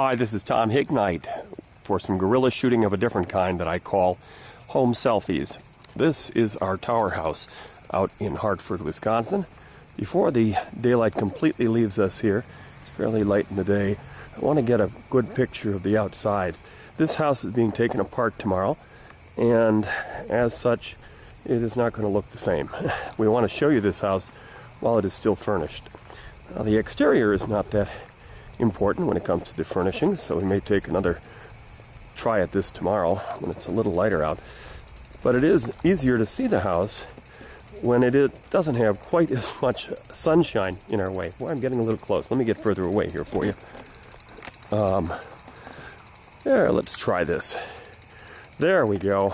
Hi, this is Tom Hignite for some guerrilla shooting of a different kind that I call home selfies. This is our tower house out in Hartford, Wisconsin. Before the daylight completely leaves us here, it's fairly late in the day, I want to get a good picture of the outsides. This house is being taken apart tomorrow, and as such, it is not going to look the same. We want to show you this house while it is still furnished. Now, the exterior is not that important when it comes to the furnishings, so we may take another try at this tomorrow when it's a little lighter out. But it is easier to see the house when it doesn't have quite as much sunshine in our way. Well, I'm getting a little close. Let me get further away here for you. There, let's try this. There we go.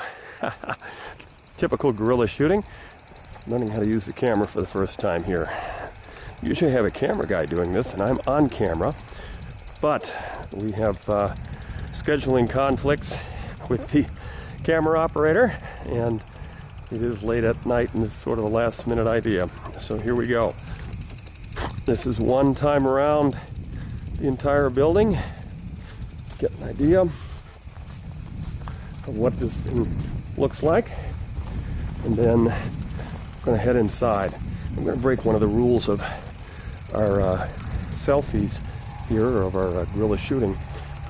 Typical guerrilla shooting. Learning how to use the camera for the first time here. Usually I have a camera guy doing this, and I'm on camera. But we have scheduling conflicts with the camera operator, and it is late at night, and this is sort of a last-minute idea. So here we go. This is one time around the entire building. Get an idea of what this thing looks like, and then I'm going to head inside. I'm going to break one of the rules of our selfies here, of our guerrilla shooting,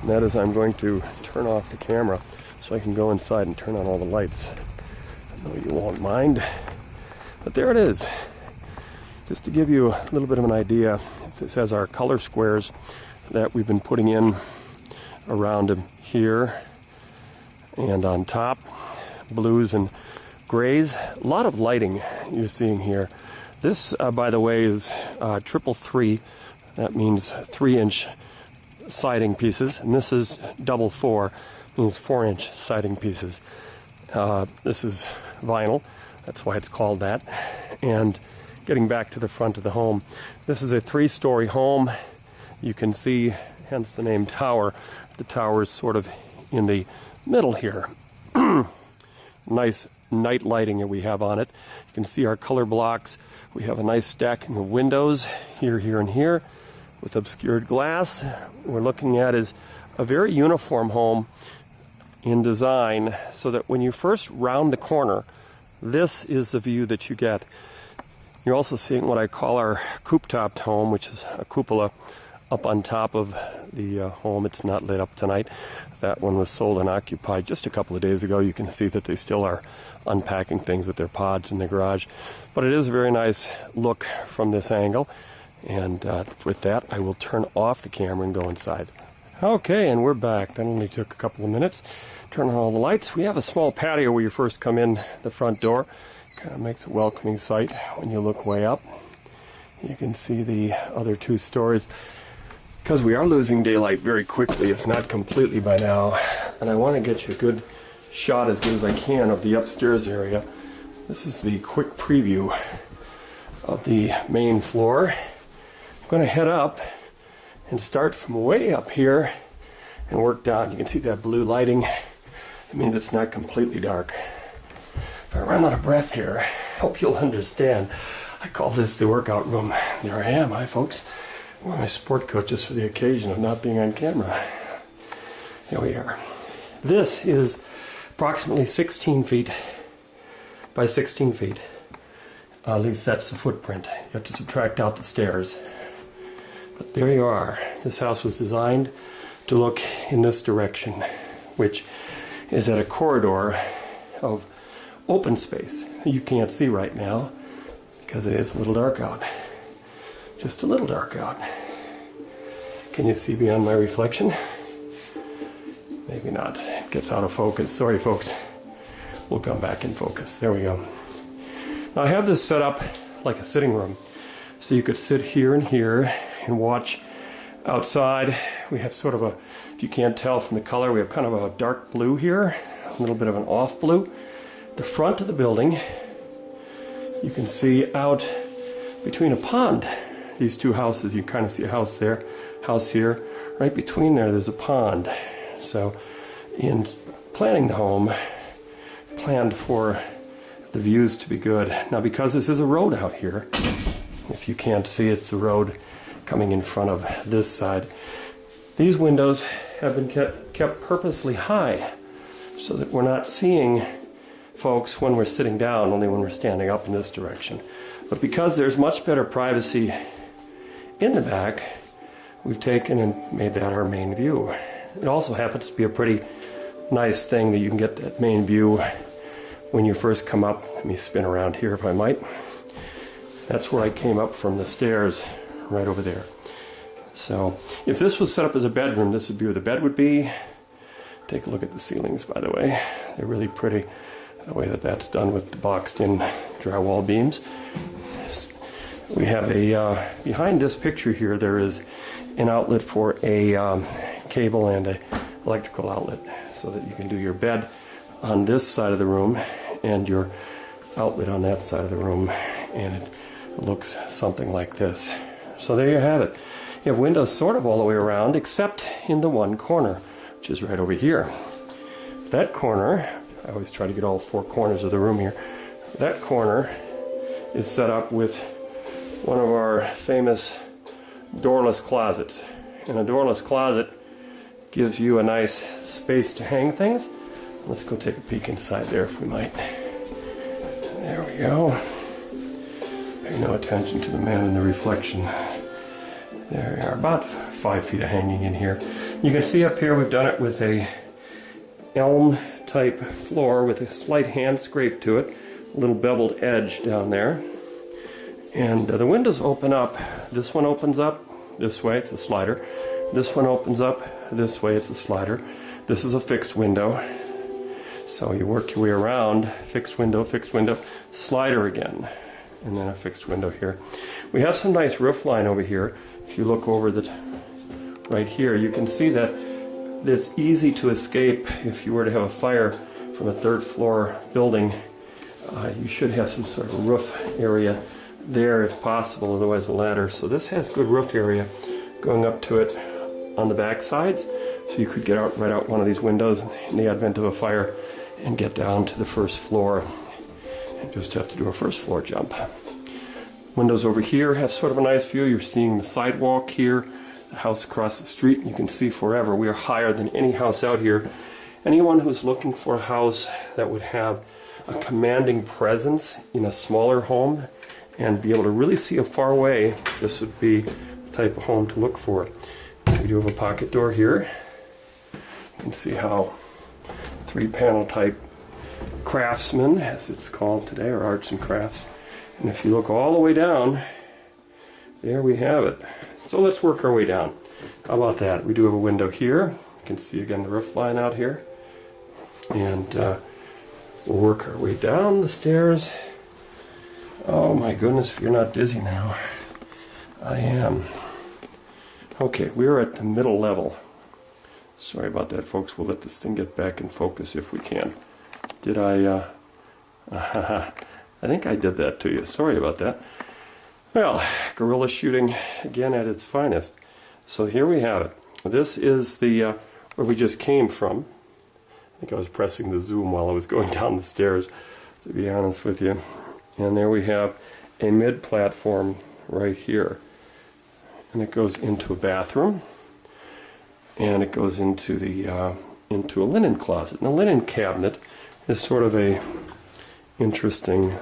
and that is I'm going to turn off the camera so I can go inside and turn on all the lights. I know you won't mind, but there it is. Just to give you a little bit of an idea, this has our color squares that we've been putting in around them here and on top, blues and grays. A lot of lighting you're seeing here. This, by the way, is 333. That means 3-inch siding pieces, and this is 444, means 4-inch siding pieces. This is vinyl, that's why it's called that. And getting back to the front of the home, this is a 3-story home. You can see, hence the name tower. The tower is sort of in the middle here. Nice night lighting that we have on it. You can see our color blocks. We have a nice stacking of windows here, here, and here with obscured glass. What we're looking at is a very uniform home in design, so that when you first round the corner, this is the view that you get. You're also seeing what I call our coop-topped home, which is a cupola up on top of the home. It's not lit up tonight. That one was sold and occupied just a couple of days ago. You can see that they still are unpacking things with their pods in the garage. But it is a very nice look from this angle. And with that, I will turn off the camera and go inside. Okay, and we're back. That only took a couple of minutes. Turn on all the lights. We have a small patio where you first come in the front door. Kind of makes a welcoming sight when you look way up. You can see the other 2 stories. Because we are losing daylight very quickly, if not completely by now, and I want to get you a good shot, as good as I can, of the upstairs area. This is the quick preview of the main floor. I'm going to head up and start from way up here and work down. You can see that blue lighting. It means it's not completely dark. If I run out of breath here, I hope you'll understand. I call this the workout room. There I am, hi folks. I wear my sport coat just for the occasion of not being on camera. Here we are. This is approximately 16 feet by 16 feet. At least that's the footprint. You have to subtract out the stairs. But there you are. This house was designed to look in this direction, which is at a corridor of open space. You can't see right now because it is a little dark out. Just a little dark out. Can you see beyond my reflection? Maybe not. It gets out of focus. Sorry, folks. We'll come back in focus. There we go. Now, I have this set up like a sitting room. So you could sit here and watch outside. We have sort of a, if you can't tell from the color, we have kind of a dark blue here, a little bit of an off blue. The front of the building, you can see out between a pond. These 2 houses, you kind of see a house there, house here. Right between there's a pond. So in planning the home, planned for the views to be good. Now, because this is a road out here, if you can't see, it's the road coming in front of this side. These windows have been kept purposely high so that we're not seeing folks when we're sitting down, only when we're standing up in this direction. But because there's much better privacy in the back, we've taken and made that our main view. It also happens to be a pretty nice thing that you can get that main view when you first come up. Let me spin around here if I might. That's where I came up from the stairs, right over there. So if this was set up as a bedroom, this would be where the bed would be. Take a look at the ceilings, by the way. They're really pretty, the way that that's done with the boxed in drywall beams. We have a, behind this picture here, there is an outlet for a cable and a electrical outlet, so that you can do your bed on this side of the room and your outlet on that side of the room, and it looks something like this. So there you have it. You have windows sort of all the way around, except in the one corner, which is right over here. That corner, I always try to get all four corners of the room here, that corner is set up with one of our famous doorless closets. And a doorless closet gives you a nice space to hang things. Let's go take a peek inside there if we might. There we go. Pay no attention to the man in the reflection. There we are, about 5 feet of hanging in here. You can see up here we've done it with a elm type floor with a slight hand scrape to it, a little beveled edge down there. And the windows open up. This one opens up this way, it's a slider. This one opens up this way, it's a slider. This is a fixed window. So you work your way around, fixed window, slider again, and then a fixed window here. We have some nice roof line over here. If you look over the right here, you can see that it's easy to escape if you were to have a fire from a third floor building. You should have some sort of roof area there if possible, otherwise a ladder. So this has good roof area going up to it on the back sides, so you could get out right out one of these windows in the event of a fire and get down to the first floor and just have to do a first floor jump. Windows over here have sort of a nice view. You're seeing the sidewalk here, the house across the street. You can see forever. We are higher than any house out here. Anyone who's looking for a house that would have a commanding presence in a smaller home and be able to really see far away, this would be the type of home to look for. We do have a pocket door here. You can see how 3-panel type Craftsman, as it's called today, or arts and crafts. And if you look all the way down, there we have it. So let's work our way down. How about that? We do have a window here. You can see again the roof line out here. And we'll work our way down the stairs. Oh my goodness, if you're not dizzy now. I am. Okay, we're at the middle level. Sorry about that, folks. We'll let this thing get back in focus if we can. Did I think I did that to you. Sorry about that. Well, guerrilla shooting again at its finest. So here we have it. This is the where we just came from. I think I was pressing the zoom while I was going down the stairs, to be honest with you. And there we have a mid-platform right here. And it goes into a bathroom. And it goes into the into a linen closet. And a linen cabinet is sort of a interesting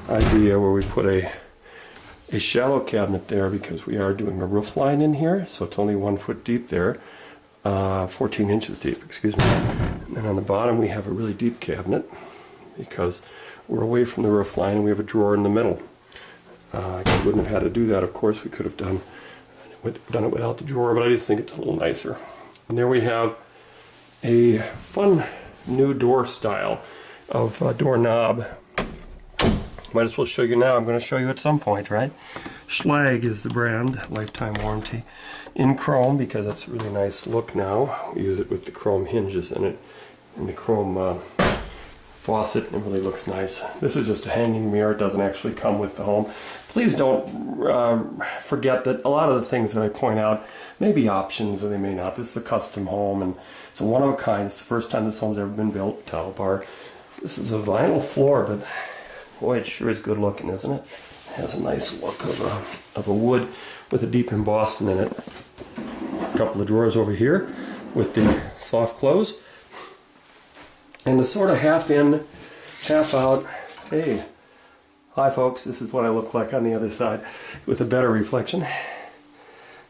idea where we put a shallow cabinet there because we are doing a roof line in here, so it's only 1 foot deep there, 14 inches deep, excuse me. And then on the bottom we have a really deep cabinet because we're away from the roof line and we have a drawer in the middle. I wouldn't have had to do that, of course. We could have done it without the drawer, but I just think it's a little nicer. And there we have a fun new door style of doorknob. Might as well show you now. I'm going to show you at some point, right? Schlag is the brand, lifetime warranty, in chrome because it's a really nice look now. We use it with the chrome hinges in it, and the chrome faucet. It really looks nice. This is just a hanging mirror. It doesn't actually come with the home. Please don't forget that a lot of the things that I point out may be options or they may not. This is a custom home and it's a one-of-a-kind. It's the first time this home's ever been built. Towel bar. This is a vinyl floor, but boy, it sure is good looking, isn't it? It has a nice look of a wood with a deep embossment in it. A couple of drawers over here with the soft close. And the sort of half in, half out. Hey, hi folks, this is what I look like on the other side with a better reflection.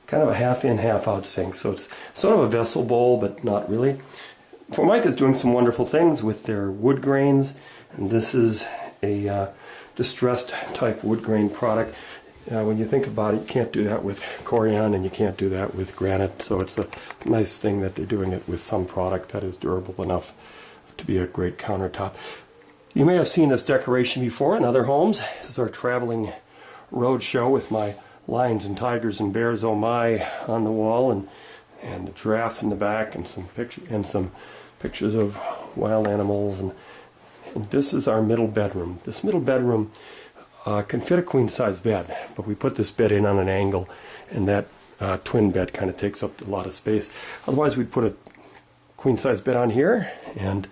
Kind of a half in, half out sink. So it's sort of a vessel bowl, but not really. Formica is doing some wonderful things with their wood grains. And this is a distressed type wood grain product. When you think about it, you can't do that with corian and you can't do that with granite. So it's a nice thing that they're doing it with some product that is durable enough to be a great countertop. You may have seen this decoration before in other homes. This is our traveling road show with my lions and tigers and bears oh my on the wall, and a giraffe in the back, and some pictures of wild animals, and this is our middle bedroom. This middle bedroom can fit a queen size bed, but we put this bed in on an angle, and that twin bed kind of takes up a lot of space. Otherwise we'd put a queen size bed on here, and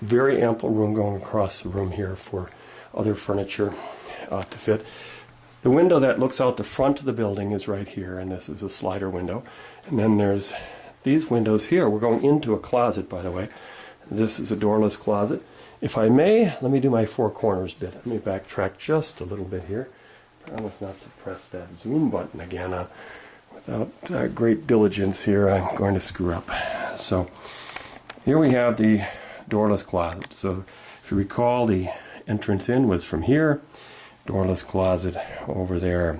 very ample room going across the room here for other furniture to fit. The window that looks out the front of the building is right here, and this is a slider window. And then there's these windows here. We're going into a closet, by the way. This is a doorless closet. If I may, let me do my four corners bit. Let me backtrack just a little bit here. Promise not to press that zoom button again. Without great diligence here, I'm going to screw up. So here we have the doorless closet. So if you recall, the entrance in was from here, doorless closet over there.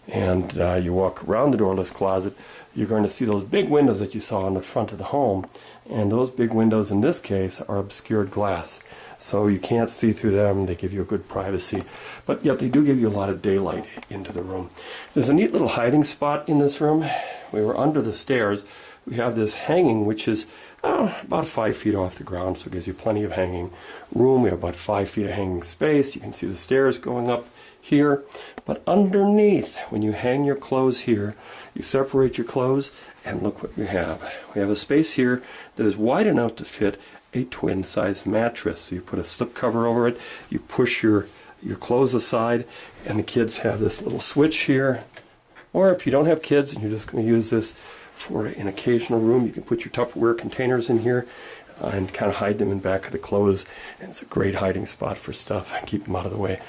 And you walk around the doorless closet, you're going to see those big windows that you saw on the front of the home. And those big windows in this case are obscured glass. So you can't see through them. They give you a good privacy. But yet they do give you a lot of daylight into the room. There's a neat little hiding spot in this room. We were under the stairs. We have this hanging which is about 5 feet off the ground, so it gives you plenty of hanging room. We have about 5 feet of hanging space. You can see the stairs going up here. But underneath, when you hang your clothes here, you separate your clothes, and look what we have. We have a space here that is wide enough to fit a twin size mattress. So you put a slip cover over it, you push your clothes aside, and the kids have this little switch here. Or if you don't have kids and you're just going to use this for an occasional room, you can put your Tupperware containers in here and kind of hide them in back of the clothes. And it's a great hiding spot for stuff. Keep them out of the way.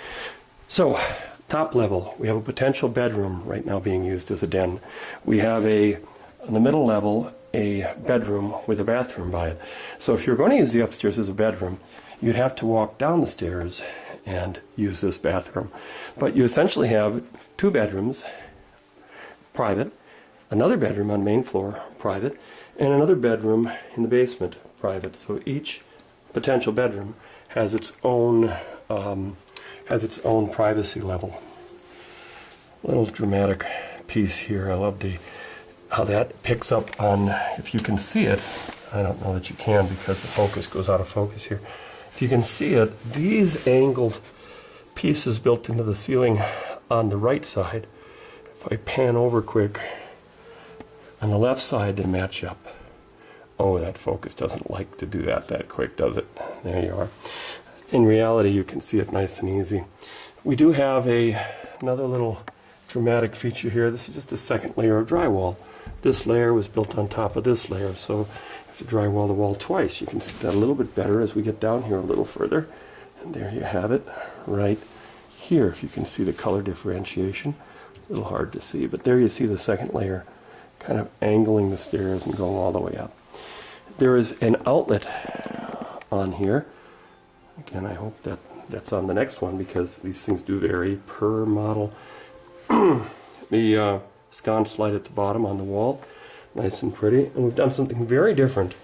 So, top level, we have a potential bedroom right now being used as a den. We have on the middle level, a bedroom with a bathroom by it. So if you're going to use the upstairs as a bedroom, you'd have to walk down the stairs and use this bathroom. But you essentially have two bedrooms, private, another bedroom on the main floor, private, and another bedroom in the basement, private. So each potential bedroom has its own privacy level. Little dramatic piece here. I love how that picks up on, if you can see it. I don't know that you can because the focus goes out of focus here. If you can see it, these angled pieces built into the ceiling on the right side, if I pan over quick, on the left side they match up. Oh, that focus doesn't like to do that quick, does it? There you are. In reality, you can see it nice and easy. We do have another little dramatic feature here. This is just a second layer of drywall. This layer was built on top of this layer, so you have to drywall the wall twice. You can see that a little bit better as we get down here a little further. And there you have it, right here, if you can see the color differentiation. A little hard to see, but there you see the second layer kind of angling the stairs and going all the way up. There is an outlet on here. Again, I hope that's on the next one because these things do vary per model. The sconce light at the bottom on the wall, nice and pretty. And we've done something very different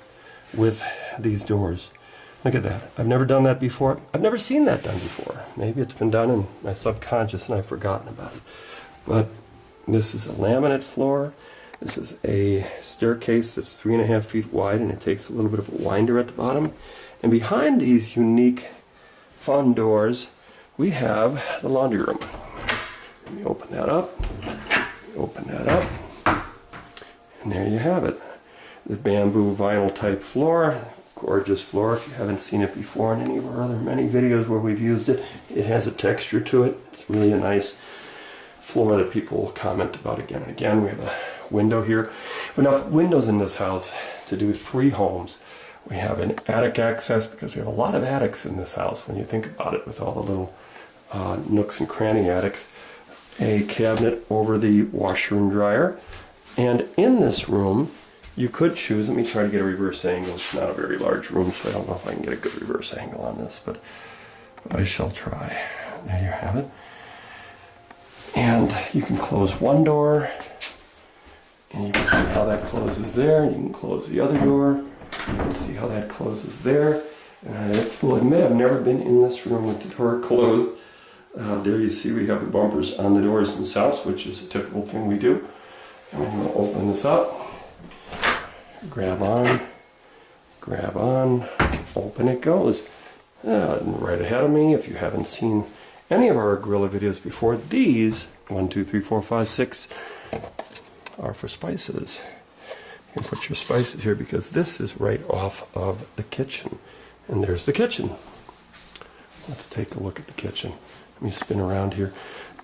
with these doors. Look at that. I've never done that before. I've never seen that done before. Maybe it's been done in my subconscious and I've forgotten about it. But this is a laminate floor. This is a staircase that's 3.5 feet wide, and it takes a little bit of a winder at the bottom. And behind these unique, fun doors, we have the laundry room. Let me open that up. Open that up. And there you have it. The bamboo vinyl type floor. Gorgeous floor. If you haven't seen it before in any of our other many videos where we've used it, it has a texture to it. It's really a nice floor that people will comment about again and again. We have a window here. We have enough windows in this house to do 3 homes. We have an attic access because we have a lot of attics in this house when you think about it, with all the little nooks and cranny attics. A cabinet over the washer and dryer. And in this room, you could choose, let me try to get a reverse angle. It's not a very large room, so I don't know if I can get a good reverse angle on this, but I shall try. There you have it. And you can close one door, and you can see how that closes there. You can close the other door. You can see how that closes there. And I will admit I've never been in this room with the door closed. There you see we have the bumpers on the doors themselves, which is a typical thing we do. And when you open this up, grab on, open it goes. And right ahead of me, if you haven't seen any of our gorilla videos before, these 1, 2, 3, 4, 5, 6 are for spices. You can put your spices here because this is right off of the kitchen. And there's the kitchen. Let's take a look at the kitchen. Let me spin around here.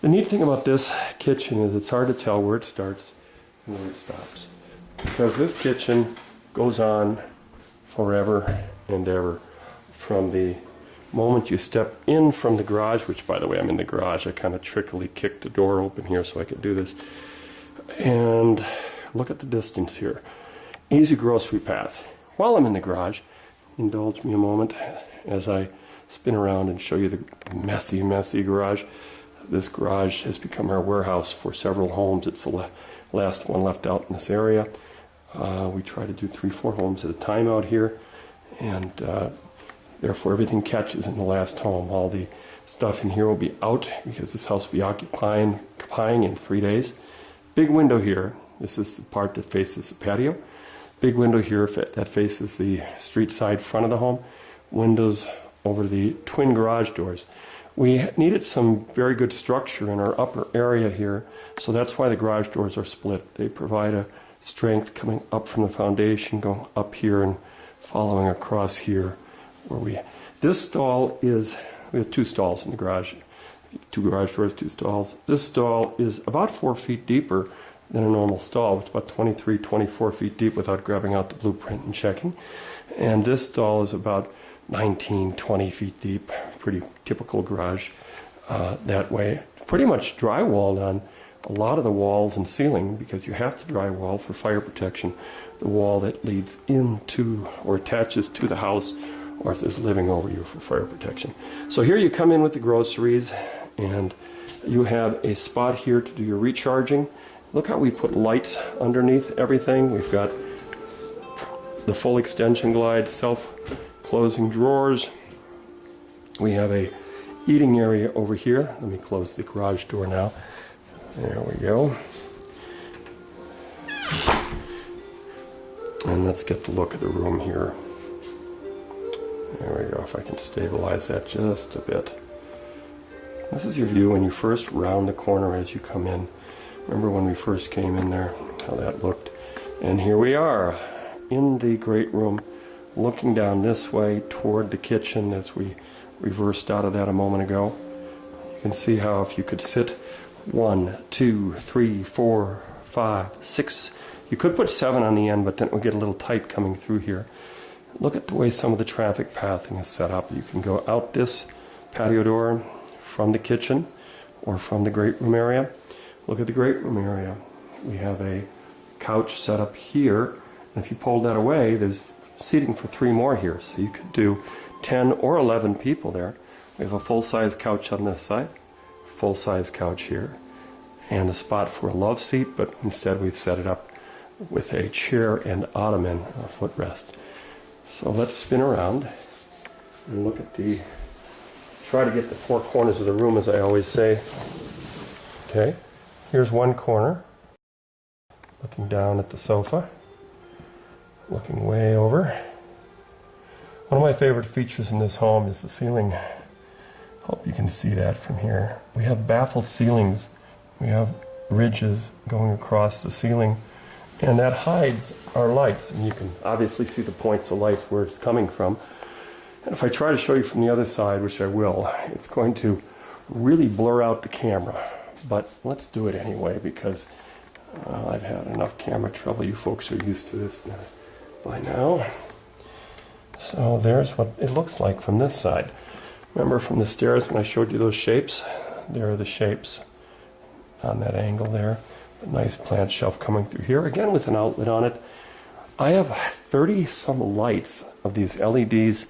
The neat thing about this kitchen is it's hard to tell where it starts and where it stops, because this kitchen goes on forever and ever. From the moment you step in from the garage, which by the way I'm in the garage, I kind of trickily kicked the door open here so I could do this, and look at the distance here. Easy grocery path. While I'm in the garage, indulge me a moment as I spin around and show you the messy garage. This garage has become our warehouse for several homes. It's the last one left out in this area. We try to do 3, 4 homes at a time out here, and therefore everything catches in the last home. All the stuff in here will be out because this house will be occupying in 3 days. Big window here. This is the part that faces the patio. Big window here that faces the street side front of the home. Windows over the twin garage doors. We needed some very good structure in our upper area here, so that's why the garage doors are split. They provide a strength coming up from the foundation, going up here and following across here. This stall is, we have 2 stalls in the garage, 2 garage doors, 2 stalls. This stall is about 4 feet deeper than a normal stall. It's about 23, 24 feet deep without grabbing out the blueprint and checking. And this stall is about 19, 20 feet deep, pretty typical garage that way. Pretty much drywalled on a lot of the walls and ceiling, because you have to drywall for fire protection, the wall that leads into or attaches to the house, or if there's living over you, for fire protection. So here you come in with the groceries, and you have a spot here to do your recharging. Look how we put lights underneath everything. We've got the full extension glide, self-closing drawers. We have a eating area over here. Let me close the garage door now. There we go. And let's get the look of the room here. There we go, if I can stabilize that just a bit. This is your view when you first round the corner as you come in. Remember when we first came in there, how that looked. And here we are in the great room, looking down this way toward the kitchen as we reversed out of that a moment ago. You can see how if you could sit 1, 2, 3, 4, 5, 6. You could put 7 on the end, but then it would get a little tight coming through here. Look at the way some of the traffic pathing is set up. You can go out this patio door from the kitchen or from the great room area. Look at the great room area. We have a couch set up here, and if you pull that away, there's seating for 3 more here. So you could do 10 or 11 people there. We have a full-size couch on this side, full-size couch here, and a spot for a love seat, but instead we've set it up with a chair and ottoman, a footrest. So let's spin around and look at try to get the 4 corners of the room, as I always say. Okay, here's one corner, looking down at the sofa, looking way over. One of my favorite features in this home is the ceiling. Hope you can see that from here. We have baffled ceilings. We have ridges going across the ceiling, and that hides our lights. And you can obviously see the points of light where it's coming from. And if I try to show you from the other side, which I will, it's going to really blur out the camera. But let's do it anyway, because I've had enough camera trouble. You folks are used to this by now. So there's what it looks like from this side. Remember from the stairs when I showed you those shapes? There are the shapes on that angle there. A nice plant shelf coming through here, again with an outlet on it. I have 30 some lights of these LEDs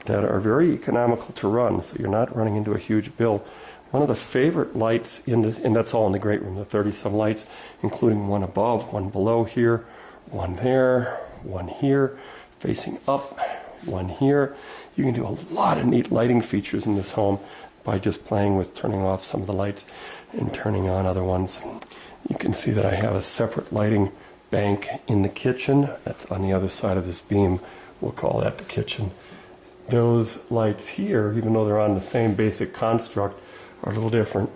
that are very economical to run, so you're not running into a huge bill. One of the favorite lights and that's all in the great room, the 30 some lights, including one above, one below here, one there, one here, facing up, one here. You can do a lot of neat lighting features in this home by just playing with turning off some of the lights and turning on other ones. You can see that I have a separate lighting bank in the kitchen. That's on the other side of this beam. We'll call that the kitchen. Those lights here, even though they're on the same basic construct, are a little different.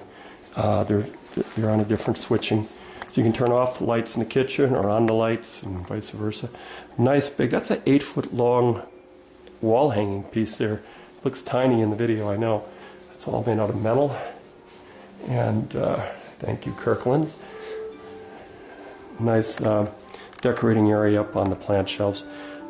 They're on a different switching. So you can turn off the lights in the kitchen or on the lights and vice versa. Nice big, that's an 8-foot long wall hanging piece there. Looks tiny in the video, I know. It's all made out of metal. And thank you, Kirkland's. Nice decorating area up on the plant shelves.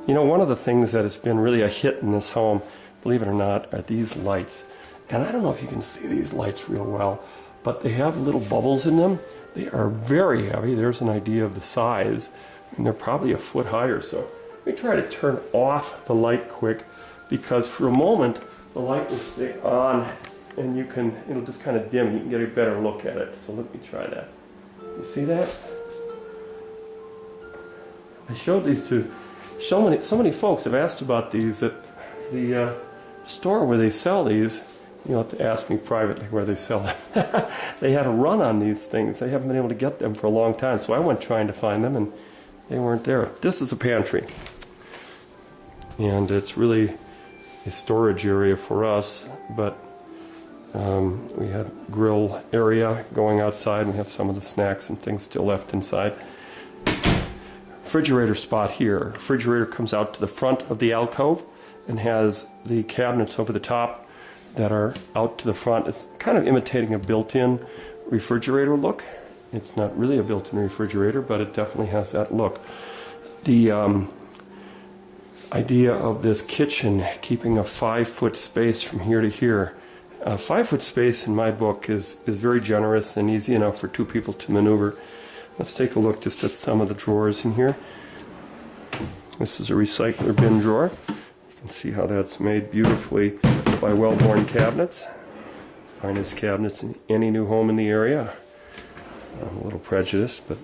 You know, one of the things that has been really a hit in this home, believe it or not, are these lights. And I don't know if you can see these lights real well, but they have little bubbles in them. They are very heavy. There's an idea of the size, and they're probably a foot higher. So let me try to turn off the light quick, because for a moment the light will stay on and it'll just kind of dim. You can get a better look at it. So let me try that. You see that? I showed these to so many folks have asked about these at the store where they sell these. You'll have to ask me privately where they sell them. They had a run on these things. They haven't been able to get them for a long time, so I went trying to find them and they weren't there. This is a pantry, and it's really a storage area for us, but we had grill area going outside. We have some of the snacks and things still left inside. Refrigerator spot here. Refrigerator comes out to the front of the alcove and has the cabinets over the top that are out to the front. It's kind of imitating a built-in refrigerator look. It's not really a built-in refrigerator, but it definitely has that look. The idea of this kitchen keeping a 5-foot space from here to here. A 5-foot space in my book is very generous and easy enough for 2 people to maneuver. Let's take a look just at some of the drawers in here. This is a recycler bin drawer. You can see how that's made beautifully by Wellborn Cabinets. Finest cabinets in any new home in the area. I'm a little prejudiced, but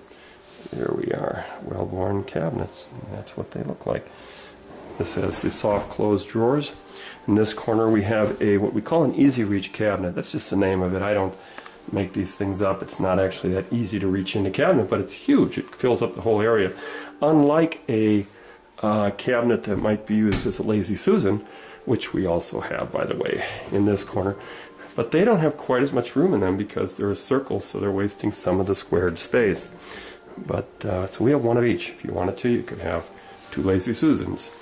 there we are. Wellborn Cabinets. And that's what they look like. This has the soft closed drawers. In this corner we have what we call an easy reach cabinet. That's just the name of it. I don't make these things up. It's not actually that easy to reach into cabinet, but it's huge. It fills up the whole area. Unlike a cabinet that might be used as a Lazy Susan, which we also have, by the way, in this corner. But they don't have quite as much room in them because they're a circle, so they're wasting some of the squared space. But so we have one of each. If you wanted to, you could have 2 Lazy Susans.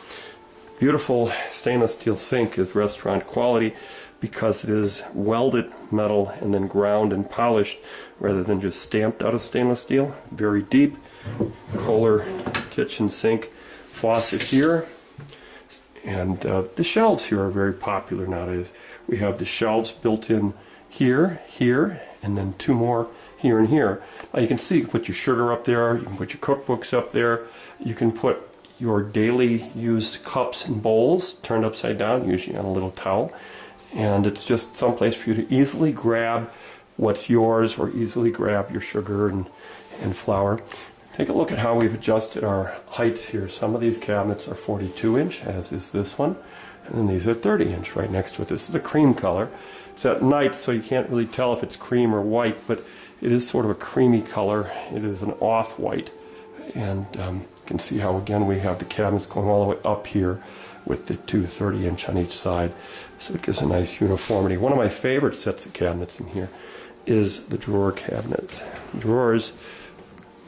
Beautiful stainless steel sink is restaurant quality because it is welded metal and then ground and polished rather than just stamped out of stainless steel. Very deep. Kohler kitchen sink. Faucet here. And the shelves here are very popular nowadays. We have the shelves built in here, here, and then 2 more here and here. Now you can see you can put your sugar up there, you can put your cookbooks up there, you can put your daily used cups and bowls turned upside down, usually on a little towel. And it's just some place for you to easily grab what's yours or easily grab your sugar and flour. Take a look at how we've adjusted our heights here. Some of these cabinets are 42-inch, as is this one, and then these are 30-inch right next to it. This is a cream color. It's at night, so you can't really tell if it's cream or white, but it is sort of a creamy color. It is an off-white, and you can see how, again, we have the cabinets going all the way up here with the 2 30-inch on each side, so it gives a nice uniformity. One of my favorite sets of cabinets in here is the drawer cabinets. Drawers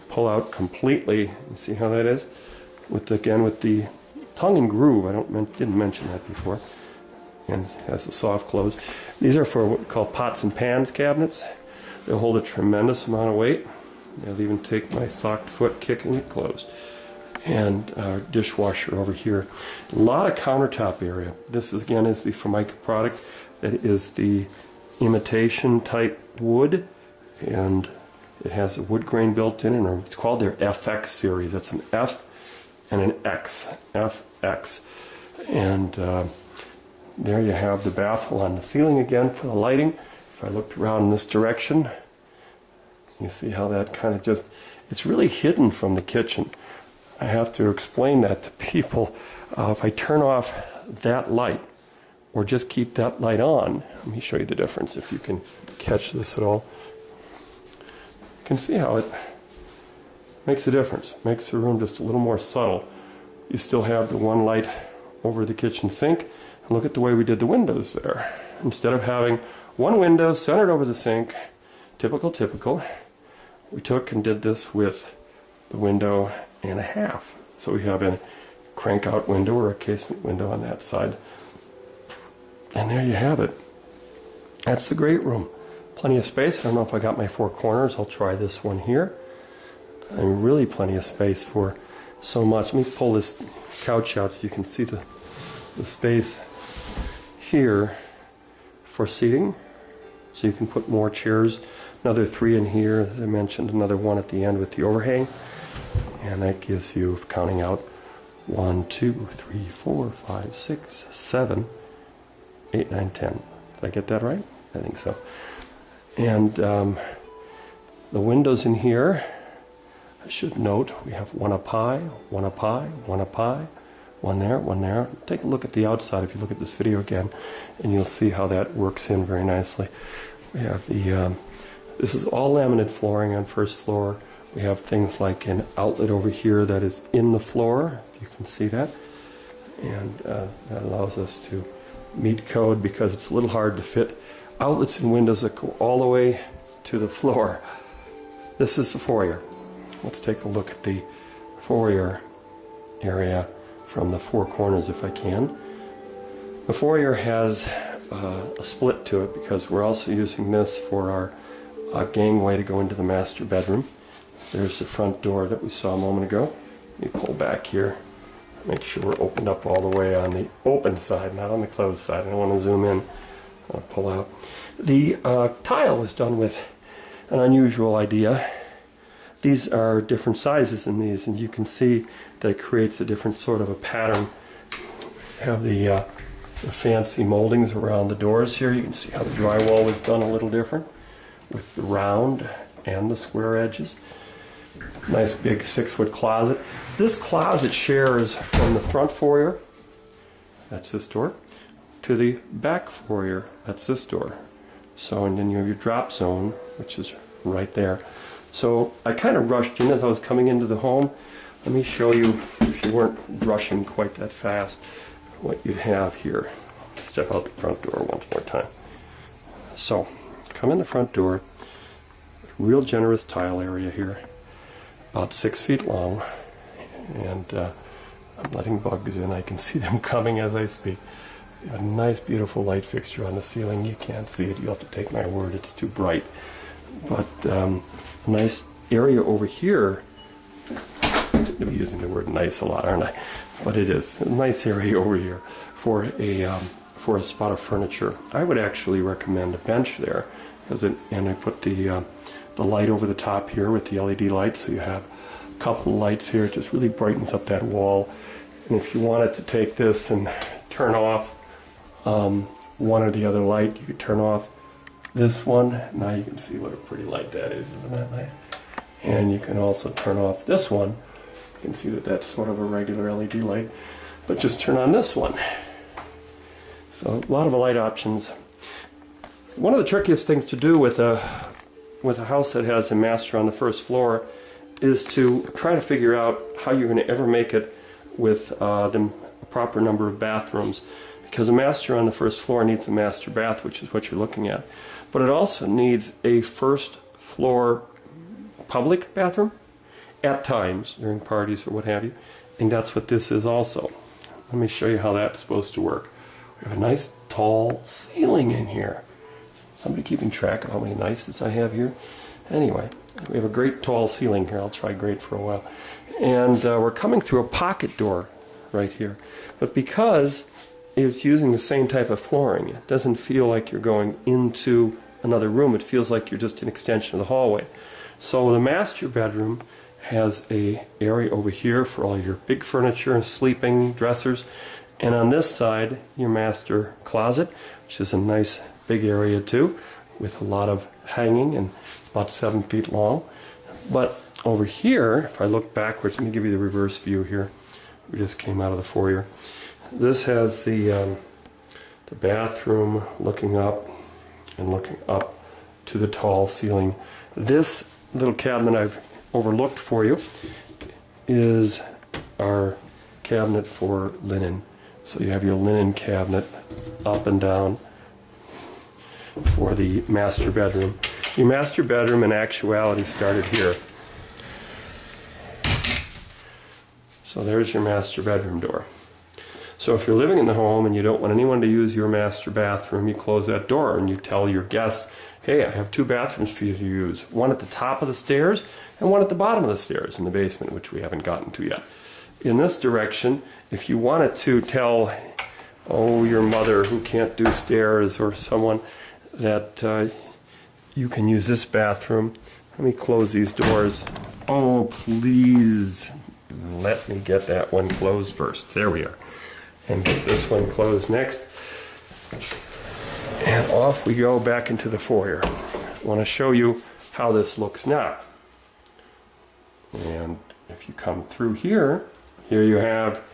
pull out completely. You see how that is? With the tongue and groove. Didn't mention that before. And has a soft close. These are for what we call pots and pans cabinets. They'll hold a tremendous amount of weight. I'll even take my socked foot kicking it closed. And our dishwasher over here. A lot of countertop area. This is, again, is the Formica product. That is the imitation type wood, and it has a wood grain built in, and it's called their FX series. That's an F and an X, FX. And there you have the baffle on the ceiling again for the lighting. If I looked around in this direction, you see how that kind of just, it's really hidden from the kitchen. I have to explain that to people. If I turn off that light, or just keep that light on, let me show you the difference if you can catch this at all. You can see how it makes a difference, makes the room just a little more subtle. You still have the one light over the kitchen sink, and look at the way we did the windows there. Instead of having one window centered over the sink, typical, we took and did this with the window and a half. So we have a crank out window or a casement window on that side. And there you have it. That's the great room. Plenty of space. I don't know if I got my four corners. I'll try this one here. And really plenty of space for so much. Let me pull this couch out so you can see the space here for seating. So you can put more chairs. Another 3 in here. As I mentioned, another one at the end with the overhang. And that gives you, counting out, 1, 2, 3, 4, 5, 6, 7, 8, 9, 10. Did I get that right? I think so. And the windows in here, I should note, we have one up high, one up high, one up high, one there, one there. Take a look at the outside if you look at this video again, and you'll see how that works in very nicely. We have the, this is all laminate flooring on first floor. We have things like an outlet over here that is in the floor, if you can see that. And that allows us to meet code because it's a little hard to fit outlets and windows that go all the way to the floor. This is the foyer. Let's take a look at the foyer area from the four corners if I can. The foyer has a split to it because we're also using this for our gangway to go into the master bedroom. There's the front door that we saw a moment ago. Let me pull back here. Make sure we're opened up all the way on the open side, not on the closed side. I don't want to zoom in. I'll pull out. The tile was done with an unusual idea. These are different sizes in these, and you can see that it creates a different sort of a pattern. Have the fancy moldings around the doors here. You can see how the drywall was done a little different with the round and the square edges. Nice big 6-foot closet. This closet shares from the front foyer, that's this door, to the back foyer, that's this door. So, and then you have your drop zone, which is right there. So I kind of rushed in as I was coming into the home. Let me show you, if you weren't rushing quite that fast, what you have here. Step out the front door once more time. So, come in the front door, real generous tile area here. About 6 feet long, and I'm letting bugs in. I can see them coming as I speak. A nice, beautiful light fixture on the ceiling. You can't see it. You'll have to take my word. It's too bright. But a nice area over here. I'm going to be using the word nice a lot, aren't I? But it is a nice area over here for a spot of furniture. I would actually recommend a bench there, and I put the light over the top here with the LED light, so you have a couple of lights here. It just really brightens up that wall. And if you wanted to take this and turn off one or the other light, you could turn off this one. Now you can see what a pretty light that is. Isn't that nice? And you can also turn off this one. You can see that that's sort of a regular LED light, but just turn on this one. So a lot of light options. One of the trickiest things to do with a house that has a master on the first floor is to try to figure out how you're going to ever make it with the proper number of bathrooms, because a master on the first floor needs a master bath, which is what you're looking at, but it also needs a first floor public bathroom at times during parties or what have you, and that's what this is also. Let me show you how that's supposed to work. We have a nice tall ceiling in here. Somebody keeping track of how many nices I have here? Anyway, We have a great tall ceiling here. I'll try great for a while. And we're coming through a pocket door right here. But because it's using the same type of flooring, it doesn't feel like you're going into another room. It feels like you're just an extension of the hallway. So the master bedroom has a area over here for all your big furniture and sleeping dressers. And on this side, your master closet, which is a nice big area too, with a lot of hanging and about 7 feet long. But over here, if I look backwards, let me give you the reverse view here. We just came out of the foyer. This has the bathroom looking up and looking up to the tall ceiling. This little cabinet I've overlooked for you is our cabinet for linen. So you have your linen cabinet up and down for the master bedroom. Your master bedroom in actuality started here. So there's your master bedroom door. So if you're living in the home and you don't want anyone to use your master bathroom, you close that door and you tell your guests, hey, I have 2 bathrooms for you to use. One at the top of the stairs and one at the bottom of the stairs in the basement, which we haven't gotten to yet. In this direction, if you wanted to tell, your mother who can't do stairs or someone that you can use this bathroom. Let me close these doors. Oh, please let me get that one closed first. There we are. And get this one closed next. And off we go back into the foyer. I want to show you how this looks now. And if you come through here, here you have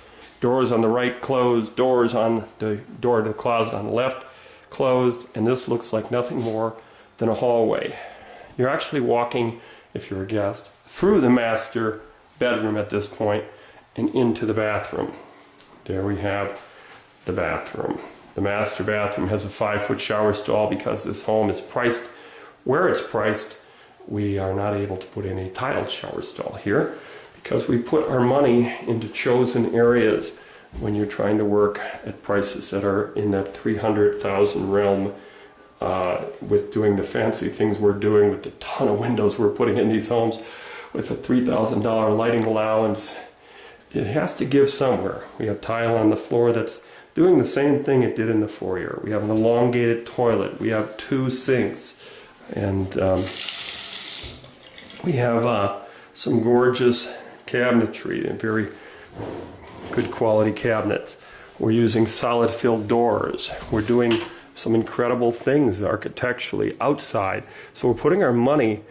doors on the right closed, doors on the door to the closet on the left closed, and this looks like nothing more than a hallway. You're actually walking, if you're a guest, through the master bedroom at this point and into the bathroom. There we have the bathroom. The master bathroom has a 5-foot shower stall. Because this home is priced where it's priced, we are not able to put in a tiled shower stall here because we put our money into chosen areas when you're trying to work at prices that are in that $300,000 realm with doing the fancy things we're doing with the ton of windows we're putting in these homes with a $3,000 lighting allowance. It has to give somewhere. We have tile on the floor that's doing the same thing it did in the foyer. We have an elongated toilet. We have 2 sinks. And we have some gorgeous cabinetry and very good quality cabinets. We're using solid fill doors. We're doing some incredible things architecturally outside. So we're putting our money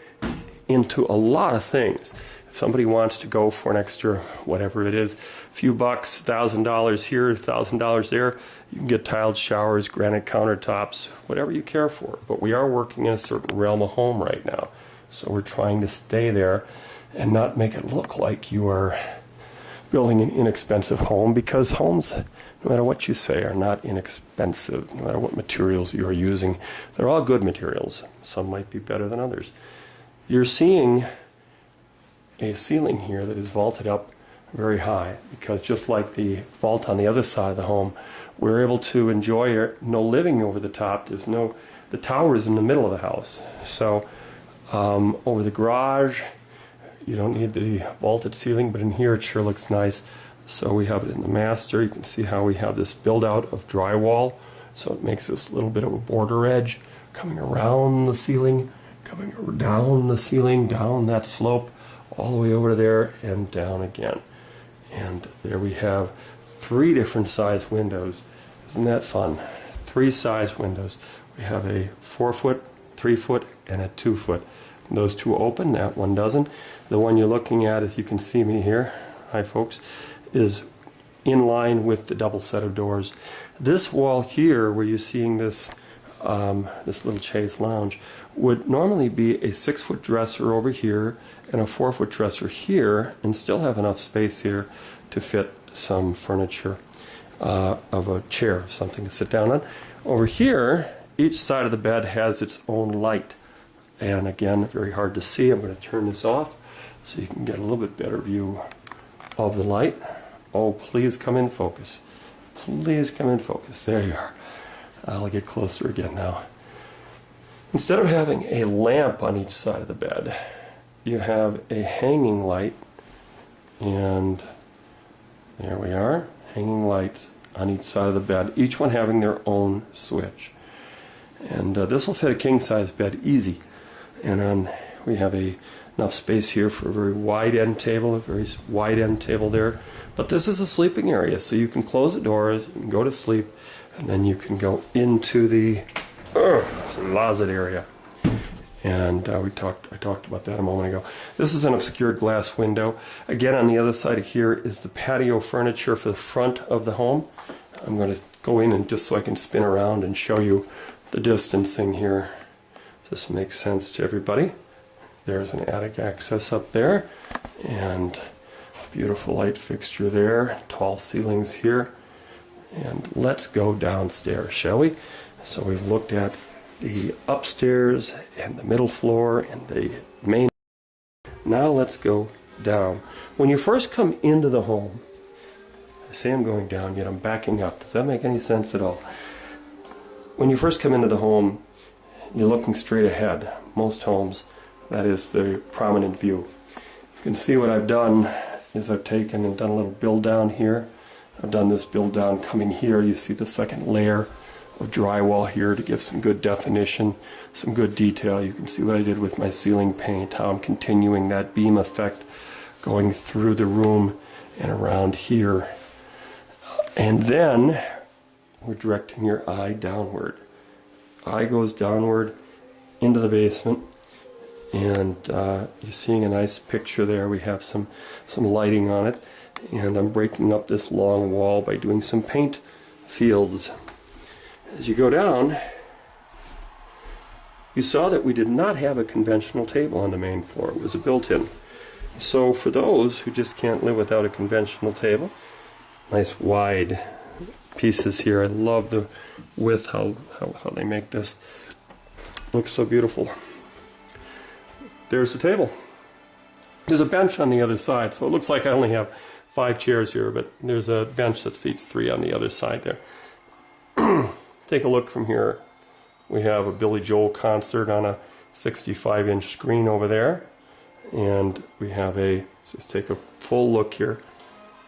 into a lot of things. If somebody wants to go for an extra, whatever it is, few bucks, $1,000 here, $1,000 there, you can get tiled showers, granite countertops, whatever you care for. But we are working in a certain realm of home right now. So we're trying to stay there and not make it look like you are building an inexpensive home, because homes, no matter what you say, are not inexpensive, no matter what materials you're using. They're all good materials. Some might be better than others. You're seeing a ceiling here that is vaulted up very high, because just like the vault on the other side of the home, we're able to enjoy no living over the top. The tower is in the middle of the house. So over the garage, you don't need the vaulted ceiling, but in here it sure looks nice. So we have it in the master. You can see how we have this build out of drywall. So it makes this little bit of a border edge coming around the ceiling, coming down the ceiling, down that slope, all the way over there and down again. And there we have 3 different size windows. Isn't that fun? 3 size windows. We have a 4-foot, 3-foot, and a 2-foot. Those 2 open, that one doesn't. The one you're looking at, as you can see me here, hi folks, is in line with the double set of doors. This wall here, where you're seeing this this little chaise lounge, would normally be a 6-foot dresser over here and a 4-foot dresser here, and still have enough space here to fit some furniture of a chair, something to sit down on. Over here, each side of the bed has its own light. And again, very hard to see. I'm going to turn this off so you can get a little bit better view of the light. Oh, please come in focus. Please come in focus. There you are. I'll get closer again now. Instead of having a lamp on each side of the bed, you have a hanging light, and there we are, hanging lights on each side of the bed, each one having their own switch. And this will fit a king-size bed easy. And we have enough space here for a very wide end table, a very wide end table there. But this is a sleeping area, so you can close the doors, you can go to sleep, and then you can go into the closet area. And I talked about that a moment ago. This is an obscured glass window. Again, on the other side of here is the patio furniture for the front of the home. I'm going to go in and just so I can spin around and show you the distancing here. This makes sense to everybody. There's an attic access up there, and beautiful light fixture there, tall ceilings here. And let's go downstairs, shall we? So we've looked at the upstairs and the middle floor and the main. Now let's go down. When you first come into the home, I say I'm going down, yet I'm backing up. Does that make any sense at all? When you first come into the home, you're looking straight ahead. Most homes, that is the prominent view. You can see what I've done is I've taken and done a little build down here. I've done this build down coming here. You see the second layer of drywall here to give some good definition, some good detail. You can see what I did with my ceiling paint, how I'm continuing that beam effect going through the room and around here. And then we're directing your eye downward. Eye goes downward into the basement, and you're seeing a nice picture there. We have some lighting on it, and I'm breaking up this long wall by doing some paint fields. As you go down, you saw that we did not have a conventional table on the main floor. It was a built-in. So for those who just can't live without a conventional table, nice wide pieces here. I love the width, how they make this look so beautiful. There's the table. There's a bench on the other side, so it looks like I only have 5 chairs here, but there's a bench that seats 3 on the other side there. Take a look from here. We have a Billy Joel concert on a 65-inch screen over there, and we have let's just take a full look here.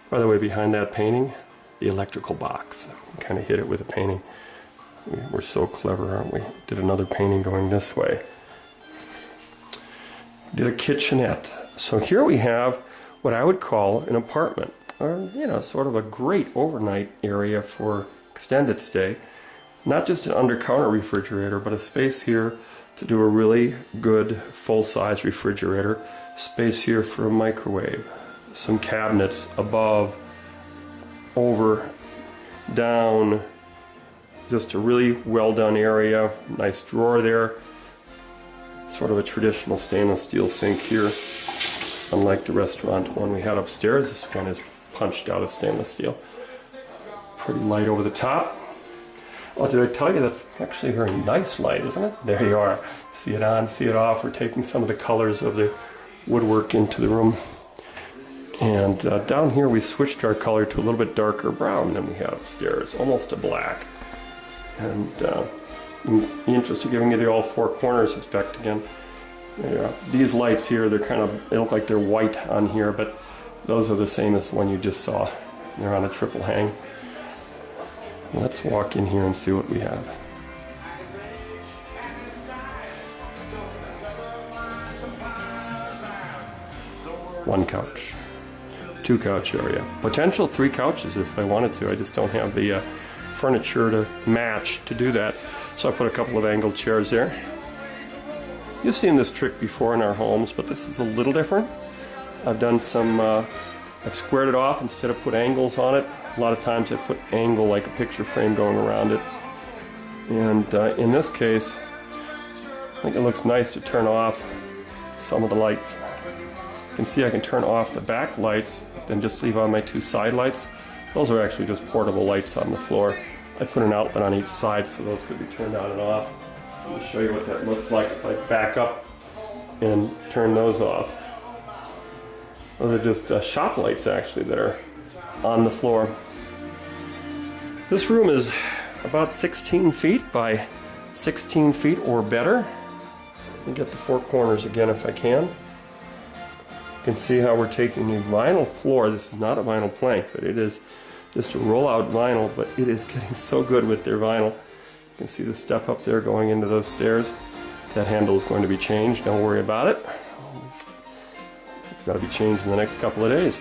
By the way, behind that painting, the electrical box. We kind of hit it with a painting. We're so clever, aren't we? Did another painting going this way. Did a kitchenette. So here we have what I would call an apartment, or sort of a great overnight area for extended stay. Not just an under-counter refrigerator, but a space here to do a really good full-size refrigerator. Space here for a microwave. Some cabinets above, over, down. Just a really well done area. Nice drawer there. Sort of a traditional stainless steel sink here. Unlike the restaurant one we had upstairs, this one is punched out of stainless steel. Pretty light over the top. Oh, did I tell you that's actually a very nice light, isn't it? There you are. See it on, see it off. We're taking some of the colors of the woodwork into the room. And down here we switched our color to a little bit darker brown than we had upstairs, almost a black. And in the interest of giving you the all 4 corners effect again, these lights here, they look like they're white on here, but those are the same as the one you just saw. They're on a triple hang. Let's walk in here and see what we have. One couch. 2 couch area. Potential 3 couches if I wanted to. I just don't have the furniture to match to do that. So I put a couple of angled chairs there. You've seen this trick before in our homes, but this is a little different. I've done I've squared it off instead of put angles on it. A lot of times I put angle like a picture frame going around it. And in this case, I think it looks nice to turn off some of the lights. You can see I can turn off the back lights, then just leave on my 2 side lights. Those are actually just portable lights on the floor. I put an outlet on each side so those could be turned on and off. I'll show you what that looks like if I back up and turn those off. Those are just shop lights actually that are on the floor. This room is about 16 feet by 16 feet or better. Let me get the 4 corners again if I can. You can see how we're taking the vinyl floor. This is not a vinyl plank, but it is just a roll-out vinyl, but it is getting so good with their vinyl. You can see the step up there going into those stairs. That handle is going to be changed. Don't worry about it. It's got to be changed in the next couple of days.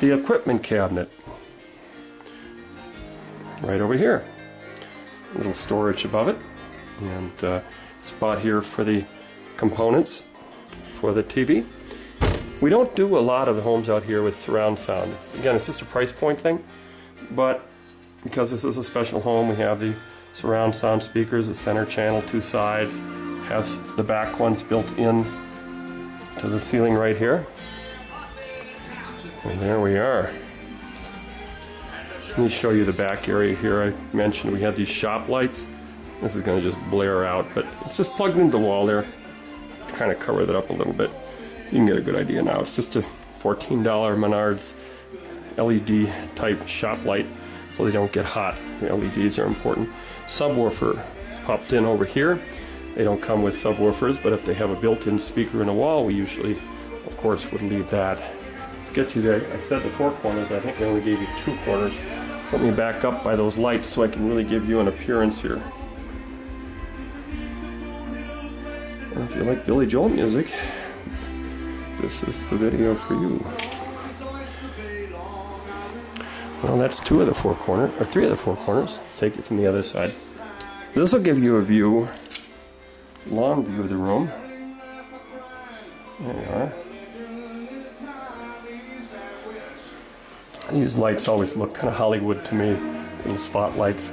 The equipment cabinet. Right over here. A little storage above it. And spot here for the components for the TV. We don't do a lot of the homes out here with surround sound. Again, it's just a price point thing, but because this is a special home, we have the surround sound speakers, the center channel, 2 sides, has the back ones built in to the ceiling right here. And there we are. Let me show you the back area here. I mentioned we had these shop lights. This is going to just blare out, but it's just plugged into the wall there to kind of cover that up a little bit. You can get a good idea now. It's just a $14 Menards LED type shop light so they don't get hot. The LEDs are important. Subwoofer popped in over here. They don't come with subwoofers, but if they have a built-in speaker in a wall, we usually, of course, would leave that. Let's get you there. I said the 4 corners, but I think they only gave you 2 corners. Let me back up by those lights so I can really give you an appearance here. Well, if you like Billy Joel music, this is the video for you. Well, that's 2 of the 4 corners, or 3 of the 4 corners. Let's take it from the other side. This will give you a view, long view of the room. There you are. These lights always look kind of Hollywood to me. Little spotlights.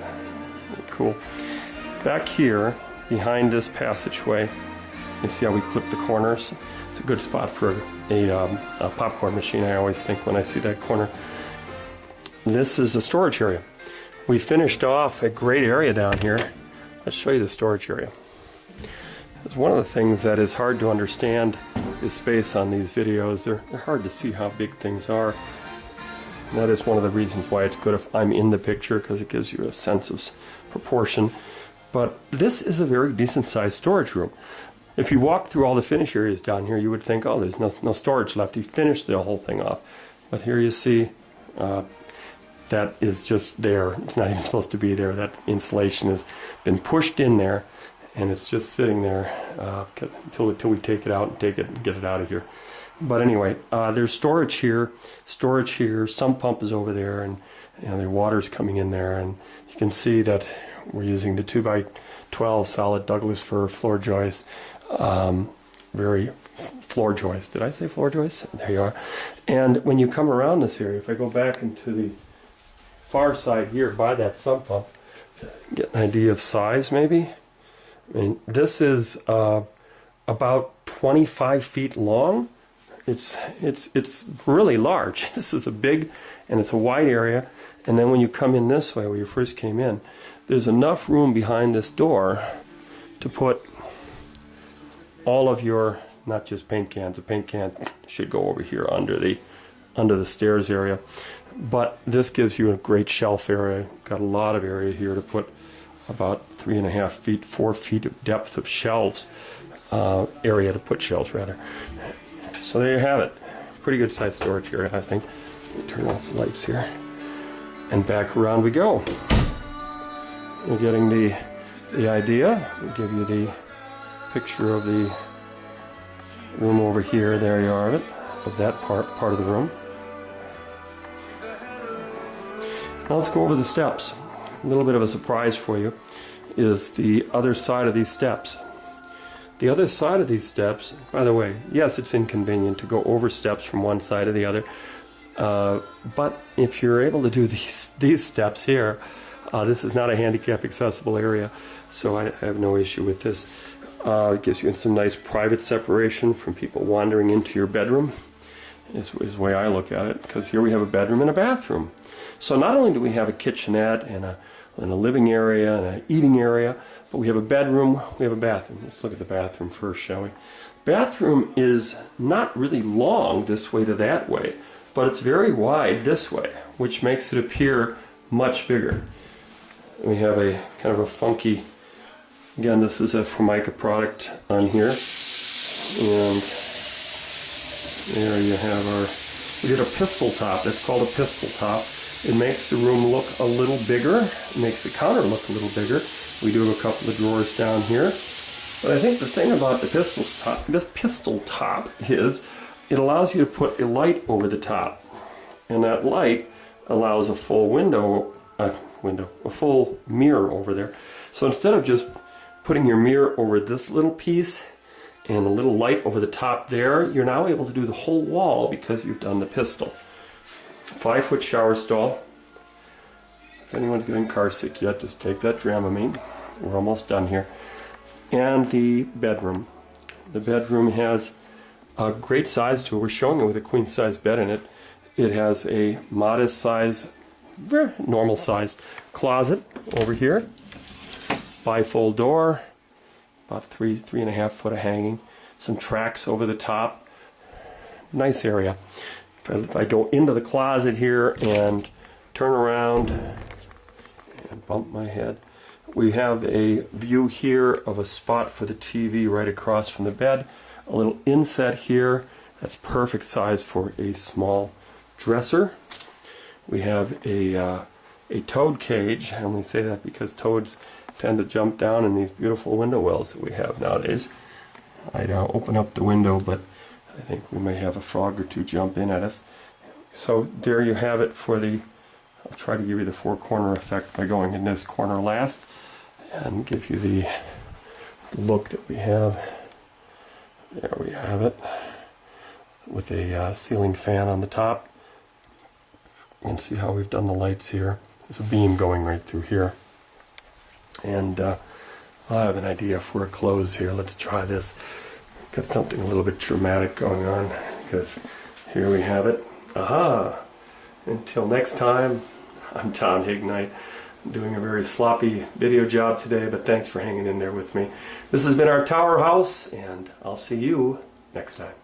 Cool. Back here, behind this passageway, you can see how we clip the corners. It's a good spot for a popcorn machine, I always think when I see that corner. This is the storage area. We finished off a great area down here. Let's show you the storage area. It's one of the things that is hard to understand is space on these videos. They're hard to see how big things are. And that is one of the reasons why it's good if I'm in the picture, because it gives you a sense of proportion. But this is a very decent sized storage room. If you walk through all the finish areas down here, you would think, oh, there's no storage left. He finished the whole thing off. But here you see that is just there. It's not even supposed to be there. That insulation has been pushed in there, and it's just sitting there until we take it out and get it out of here. But anyway, there's storage here, sump pump is over there, and the water's coming in there, and you can see that we're using the 2x12 solid Douglas fir floor joists. Very floor joist. Did I say floor joist? There you are. And when you come around this area, if I go back into the far side here by that sump pump, get an idea of size maybe. I mean, this is about 25 feet long. It's really large. This is a big, and it's a wide area. And then when you come in this way, where you first came in, there's enough room behind this door to put all of your, not just paint cans. The paint can should go over here under the stairs area. But this gives you a great shelf area. Got a lot of area here to put about 3.5 feet, 4 feet of depth of shelves, area to put shelves rather. So there you have it. Pretty good sized storage area, I think. Turn off the lights here. And back around we go. You're getting the idea. We'll give you the picture of the room over here. There you are of that part of the room. Now let's go over the steps. A little bit of a surprise for you is the other side of these steps. The other side of these steps, by the way, yes, it's inconvenient to go over steps from one side to the other, but if you're able to do these steps here, this is not a handicap accessible area, so I have no issue with this. It gives you some nice private separation from people wandering into your bedroom, is the way I look at it, because here we have a bedroom and a bathroom. So not only do we have a kitchenette and a living area and an eating area, but we have a bedroom, we have a bathroom. Let's look at the bathroom first, shall we? Bathroom is not really long this way to that way, but it's very wide this way, which makes it appear much bigger. We have a kind of a funky, again, this is a Formica product on here, and There you have we did a pistol top. That's called a pistol top. It makes the room look a little bigger. It makes the counter look a little bigger. We do have a couple of drawers down here. But I think the thing about the this pistol top is it allows you to put a light over the top. And that light allows a full a full mirror over there. So instead of just putting your mirror over this little piece and a little light over the top there, you're now able to do the whole wall because you've done the pistol. 5-foot shower stall. If anyone's getting car sick yet, just take that Dramamine. We're almost done here. And the bedroom. The bedroom has a great size to it. We're showing it with a queen size bed in it. It has a modest size, very normal size closet over here. Bifold door, about 3.5 foot of hanging. Some tracks over the top. Nice area. If I go into the closet here and turn around and bump my head, we have a view here of a spot for the TV right across from the bed. A little inset here. That's perfect size for a small dresser. We have a toad cage, and we say that because toads tend to jump down in these beautiful window wells that we have nowadays. I'd open up the window, but I think we may have a frog or two jump in at us. So there you have it for I'll try to give you the 4-corner effect by going in this corner last and give you the look that we have. There we have it, with a ceiling fan on the top. You can see how we've done the lights here. There's a beam going right through here. And I have an idea for a close here. Let's try this. Got something a little bit dramatic going on, because here we have it. Aha! Until next time, I'm Tom Hignite. I'm doing a very sloppy video job today, but thanks for hanging in there with me. This has been our tower house, and I'll see you next time.